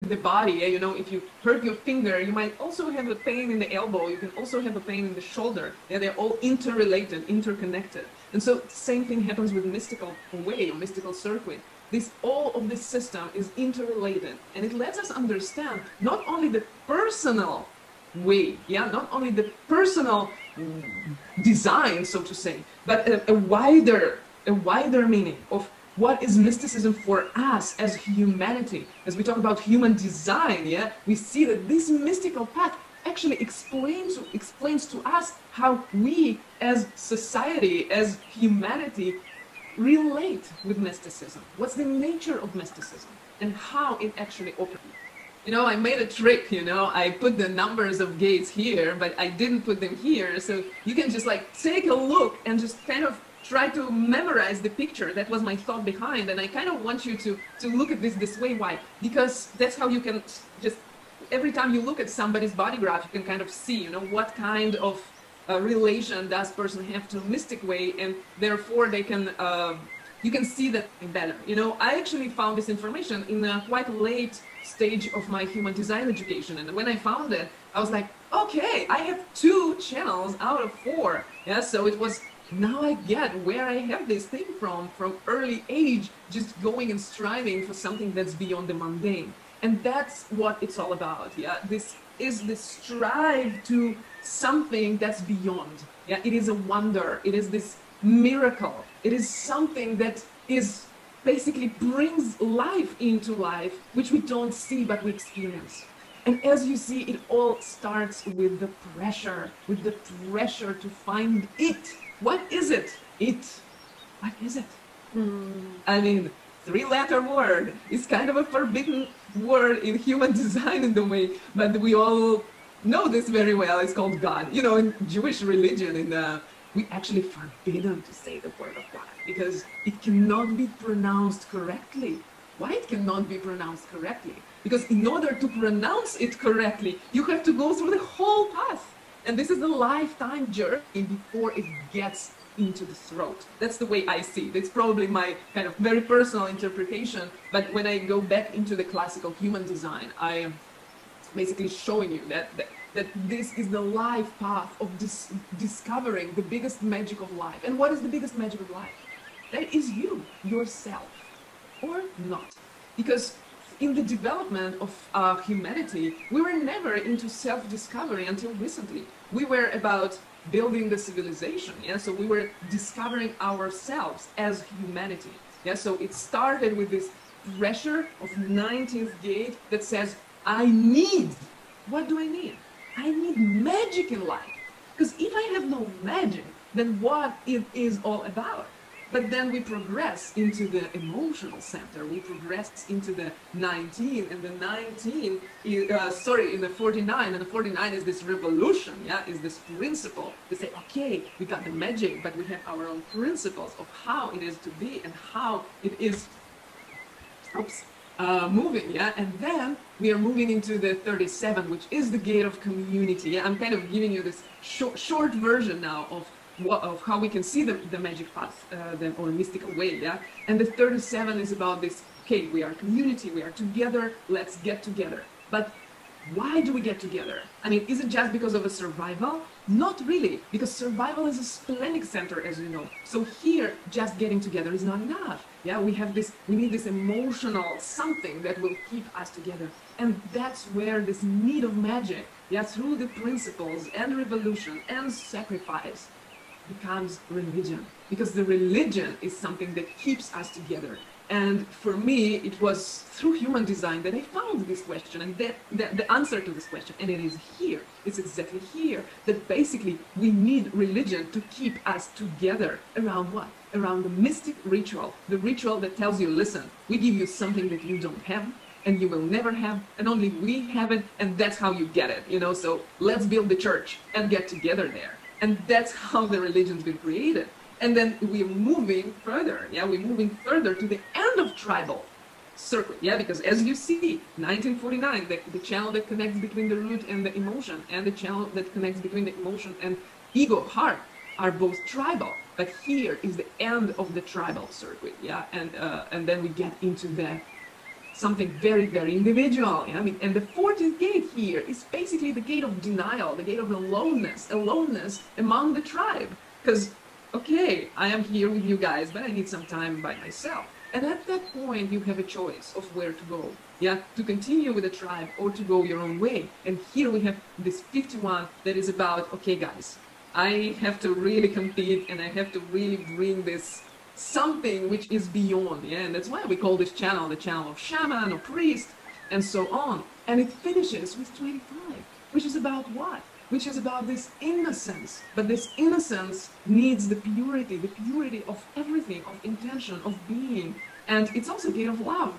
the body. You know, if you hurt your finger, you might also have a pain in the elbow. You can also have a pain in the shoulder. Yeah, they're all interrelated, interconnected. And so same thing happens with mystical way or mystical circuit. All of this system is interrelated, and it lets us understand not only the personal way, yeah, not only the personal design, so to say, but a wider meaning of what is mysticism for us as humanity. As we talk about human design, yeah, we see that this mystical path actually explains to us how we as society, as humanity, relate with mysticism. What's the nature of mysticism and how it actually operates. You know, I made a trick, you know, I put the numbers of gates here, but I didn't put them here. So you can just like take a look and just kind of try to memorize the picture. That was my thought behind. And I kind of want you to look at this way. Why? Because that's how you can just, every time you look at somebody's body graph, you can kind of see, you know, what kind of relation does person have to mystic way, and therefore they can, you can see that better. You know, I actually found this information in a quite late stage of my human design education, and when I found it, I was like, okay, I have 2 channels out of 4. Yeah, so it was, now I get where I have this thing from early age, just going and striving for something that's beyond the mundane. And that's what it's all about. Yeah, this is the strive to something that's beyond. Yeah, it is a wonder. It is this miracle. It is something that is basically brings life into life, which we don't see but we experience. And as you see, it all starts with the pressure to find it. What is it? It. What is it? I mean, 3-letter word is kind of a forbidden word in human design in the way, but we all know this very well. It's called God. You know, in Jewish religion, we actually forbidden to say the word of God because it cannot be pronounced correctly. Why it cannot be pronounced correctly? Because in order to pronounce it correctly, you have to go through the whole path. And this is a lifetime journey before it gets into the throat. That's the way I see it. It's probably my kind of very personal interpretation, but when I go back into the classical human design, I am basically showing you that this is the life path of discovering the biggest magic of life. And what is the biggest magic of life? That is you, yourself, or not. Because in the development of humanity, we were never into self-discovery until recently. We were about building the civilization, yeah? So we were discovering ourselves as humanity. Yeah? So it started with this pressure of 19th gate that says, I need, what do I need? I need magic in life. Because if I have no magic, then what it is all about? But then we progress into the emotional center. We progress into the 19, and the 19 is, in the 49, and the 49 is this revolution, yeah, is this principle. They say, okay, we got the magic, but we have our own principles of how it is to be and how it is, moving, yeah. And then we are moving into the 37, which is the gate of community. Yeah, I'm kind of giving you this short version now of how we can see the magic path, or mystical way, yeah? And the 37 is about this, okay, we are community, we are together, let's get together. But why do we get together? I mean, is it just because of a survival? Not really, because survival is a splenic center, as you know. So here, just getting together is not enough. Yeah, we need this emotional something that will keep us together. And that's where this need of magic, yeah, through the principles and revolution and sacrifice, becomes religion, because the religion is something that keeps us together. And for me, it was through human design that I found this question and the answer to this question. And it is here, it's exactly here, that basically we need religion to keep us together around what? Around the mystic ritual, the ritual that tells you, listen, we give you something that you don't have, and you will never have, and only we have it, and that's how you get it, you know, so let's build the church and get together there. And that's how the religion's been created. And then we're moving further, yeah, we're moving further to the end of tribal circuit, yeah, because as you see, 1949, the channel that connects between the root and the emotion, and the channel that connects between the emotion and ego, heart, are both tribal. But here is the end of the tribal circuit, yeah, and then we get into the something very, very individual. I mean, and the 40th gate here is basically the gate of denial, the gate of aloneness among the tribe. Because, okay, I am here with you guys, but I need some time by myself. And at that point, you have a choice of where to go. Yeah, to continue with the tribe or to go your own way. And here we have this 51 that is about, okay, guys, I have to really compete and I have to really bring this something which is beyond. Yeah, and that's why we call this channel the channel of shaman or priest and so on. And it finishes with 25, which is about what? Which is about this innocence. But this innocence needs the purity of everything, of intention, of being. And it's also a gate of love.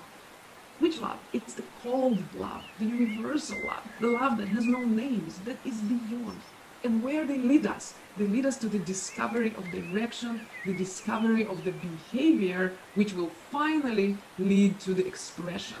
Which love? It's the cold love, the universal love, the love that has no names, that is beyond. And where they lead us? They lead us to the discovery of direction, the discovery of the behavior, which will finally lead to the expression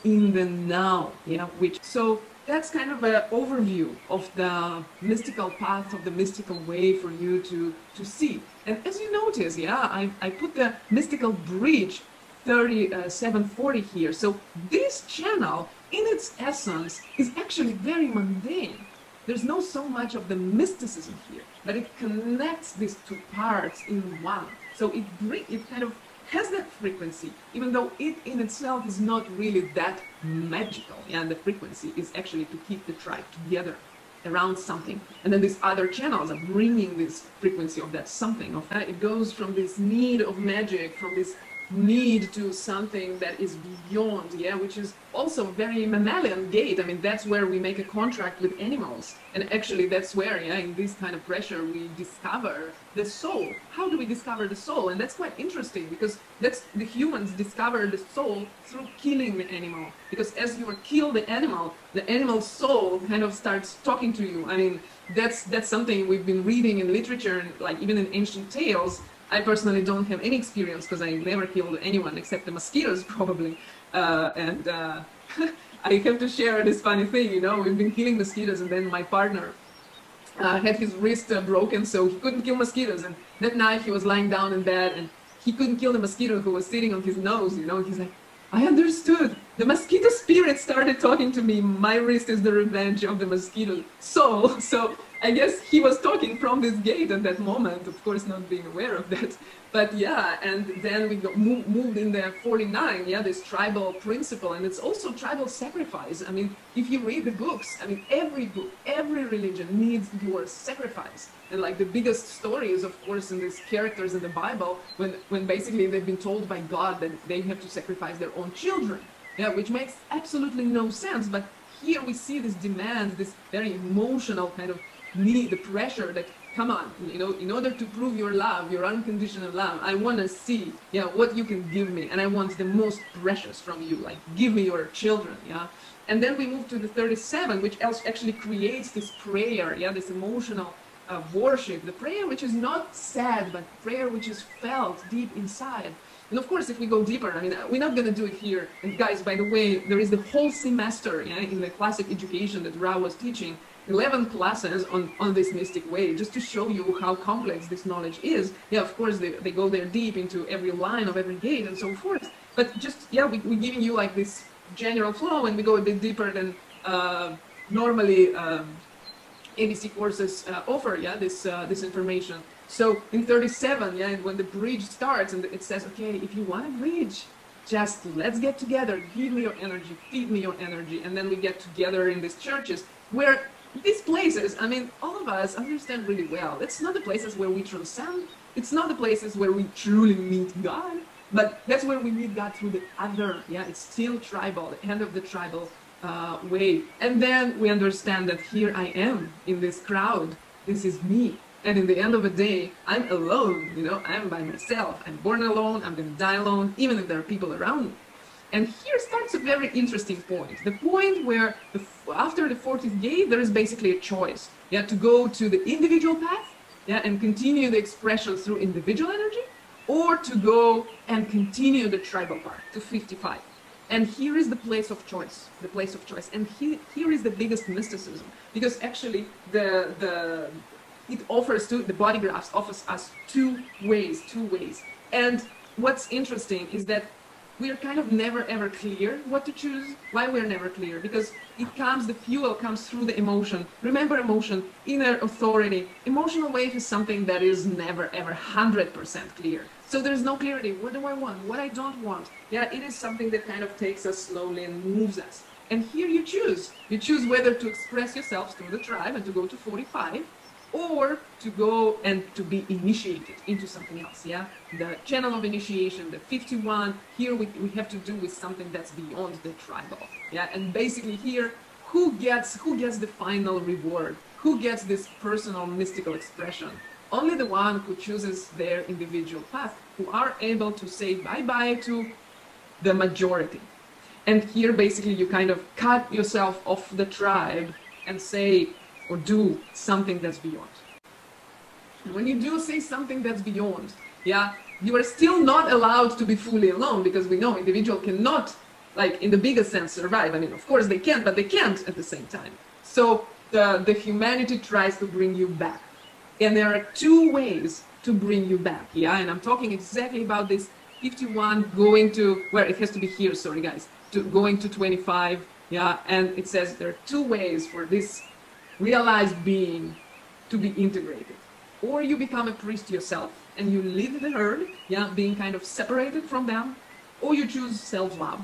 in the now. Yeah, so that's kind of an overview of the mystical path, of the mystical way for you to see. And as you notice, yeah, I put the mystical bridge 3740 here. So this channel, in its essence, is actually very mundane. There's no so much of the mysticism here, but it connects these two parts in one. So it kind of has that frequency, even though it in itself is not really that magical. Yeah, and the frequency is actually to keep the tribe together around something. And then these other channels are bringing this frequency of that something. It goes from this need of magic, from this need to something that is beyond, yeah, which is also very mammalian gate. I mean, that's where we make a contract with animals, and actually that's where, yeah, in this kind of pressure we discover the soul. How do we discover the soul? And that's quite interesting, because that's the humans discover the soul through killing the animal, because as you kill the animal's soul kind of starts talking to you. I mean, that's something we've been reading in literature, and like even in ancient tales. I personally don't have any experience because I never killed anyone except the mosquitoes, probably. I have to share this funny thing, you know, we've been killing mosquitoes, and then my partner had his wrist broken, so he couldn't kill mosquitoes. And that night he was lying down in bed and he couldn't kill the mosquito who was sitting on his nose, you know. He's like, I understood. The mosquito spirit started talking to me. My wrist is the revenge of the mosquito soul. So I guess he was talking from this gate at that moment, of course not being aware of that. But yeah, and then we moved in the 49, yeah, this tribal principle, and it's also tribal sacrifice. I mean, if you read the books, I mean, every book, every religion needs your sacrifice. And like the biggest story is, of course, in these characters in the Bible, when basically they've been told by God that they have to sacrifice their own children, yeah, which makes absolutely no sense. But here we see this demand, this very emotional kind of need, the pressure that, come on, you know, in order to prove your love, your unconditional love, I want to see, yeah, what you can give me, and I want the most precious from you, like give me your children, yeah. And then we move to the 37, which actually creates this prayer, yeah, this emotional worship, the prayer which is not said, but prayer which is felt deep inside. And of course, if we go deeper, I mean, we're not going to do it here. And guys, by the way, there is the whole semester, yeah, in the classic education that Ra was teaching, 11 classes on this mystic way, just to show you how complex this knowledge is. Yeah, of course, they go there deep into every line of every gate and so forth. But just, yeah, we're giving you like this general flow, and we go a bit deeper than normally ABC courses offer, yeah, this information. So in 37, yeah, when the bridge starts and it says, okay, if you want a bridge, just let's get together, give me your energy, feed me your energy. And then we get together in these churches where these places, I mean, all of us understand really well. It's not the places where we transcend. It's not the places where we truly meet God, but that's where we meet God through the other. Yeah, it's still tribal, the end of the tribal way. And then we understand that here I am in this crowd. This is me. And in the end of the day, I'm alone, you know, I'm by myself. I'm born alone, I'm going to die alone, even if there are people around me. And here starts a very interesting point. The point where after the 40th gate, there is basically a choice. Yeah, to go to the individual path, yeah, and continue the expression through individual energy, or to go and continue the tribal part to 55. And here is the place of choice, the place of choice. And here is the biggest mysticism, because actually the body graphs offers us two ways. And what's interesting is that we are kind of never ever clear what to choose. Why we're never clear? Because the fuel comes through the emotion. Remember emotion, inner authority. Emotional wave is something that is never ever 100% clear. So there's no clarity. What do I want? What I don't want? Yeah, it is something that kind of takes us slowly and moves us. And here you choose. You choose whether to express yourself through the tribe and to go to 45, or to go and to be initiated into something else. Yeah, the channel of initiation, the 51, here we have to do with something that's beyond the tribal. Yeah, and basically here, who gets the final reward? Who gets this personal mystical expression? Only the one who chooses their individual path, who are able to say bye-bye to the majority. And here basically you kind of cut yourself off the tribe and say or do something that's beyond. And when you do say something that's beyond, yeah, you are still not allowed to be fully alone, because we know individual cannot, like in the biggest sense, survive. I mean, of course they can, but they can't at the same time. So the humanity tries to bring you back. And there are two ways to bring you back, yeah? And I'm talking exactly about this 51 going to, where it has to be here, sorry guys, to going to 25, yeah? And it says there are two ways for this realized being to be integrated. Or you become a priest yourself and you lead the herd, yeah, being kind of separated from them, or you choose self-love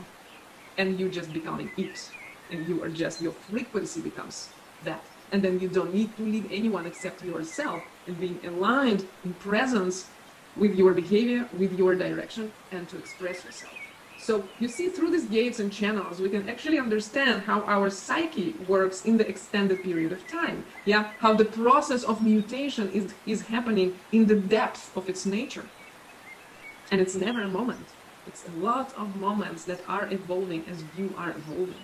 and you just becoming it, and you are just, your frequency becomes that. And then you don't need to lead anyone except yourself, and being aligned in presence with your behavior, with your direction, and to express yourself. So you see, through these gates and channels, we can actually understand how our psyche works in the extended period of time. Yeah, how the process of mutation is happening in the depth of its nature. And it's never a moment. It's a lot of moments that are evolving as you are evolving.